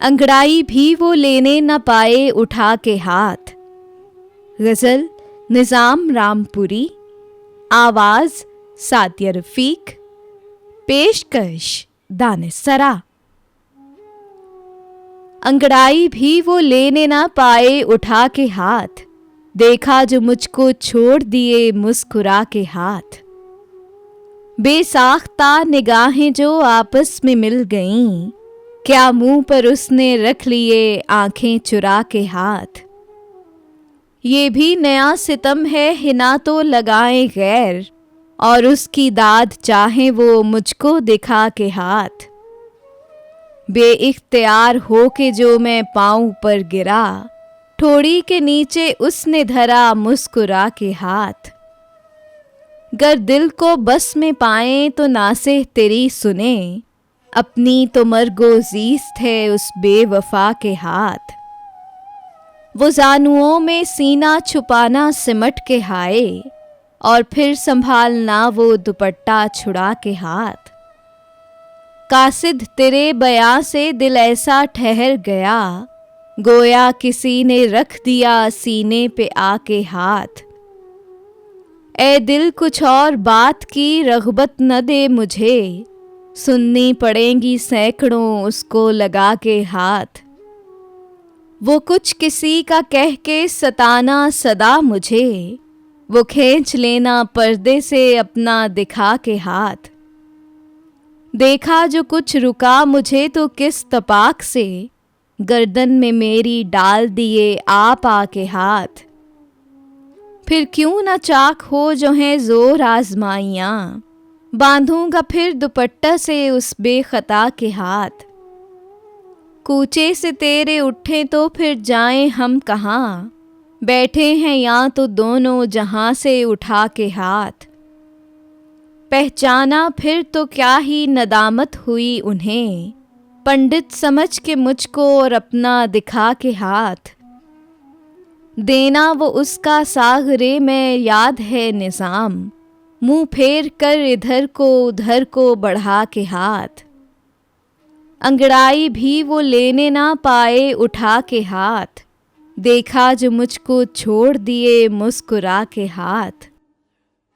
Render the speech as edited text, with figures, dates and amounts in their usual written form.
अंगड़ाई भी वो लेने न पाए उठा के हाथ। गज़ल निज़ाम रामपुरी, आवाज़ सादिया रफ़ीक, पेशकश दानिश-सरा। अंगड़ाई भी वो लेने न पाए उठा के हाथ, देखा जो मुझको छोड़ दिए मुस्कुरा के हाथ। बेसाख्ता निगाहें जो आपस में मिल गईं, क्या मुंह पर उसने रख लिए आंखें चुरा के हाथ। ये भी नया सितम है हिना तो लगाए गैर, और उसकी दाद चाहे वो मुझको दिखा के हाथ। बेइख्तियार हो के जो मैं पाँव पर गिरा, ठोड़ी के नीचे उसने धरा मुस्कुरा के हाथ। गर दिल को बस में पाए तो नासे तेरी सुने, अपनी तो मरगोज़ीस्त है उस बेवफा के हाथ। वो ज़ानुओं में सीना छुपाना सिमट के हाय, और फिर संभालना वो दुपट्टा छुड़ा के हाथ। कासिद तेरे बयां से दिल ऐसा ठहर गया, गोया किसी ने रख दिया सीने पे आके हाथ। ए दिल कुछ और बात की रग़बत न दे मुझे, सुननी पड़ेंगी सैकड़ों उसको लगा के हाथ। वो कुछ किसी का कह के सताना सदा मुझे, वो खींच लेना पर्दे से अपना दिखा के हाथ। देखा जो कुछ रुका मुझे तो किस तपाक से, गर्दन में मेरी डाल दिए आप आके हाथ। फिर क्यों न चाक हो जो हैं ज़ोर आज़माइयाँ, बांधूंगा फिर दुपट्टा से उस बेखता के हाथ। कूचे से तेरे उठे तो फिर जाएं हम कहाँ, बैठे हैं यहाँ तो दोनों जहाँ से उठा के हाथ। पहचाना फिर तो क्या ही नदामत हुई उन्हें, पंडित समझ के मुझको और अपना दिखा के हाथ। देना वो उसका सागरे में याद है निज़ाम, मुँह फेर कर इधर को उधर को बढ़ा के हाथ। अंगड़ाई भी वो लेने ना पाए उठा के हाथ, देखा जो मुझको छोड़ दिए मुस्कुरा के हाथ।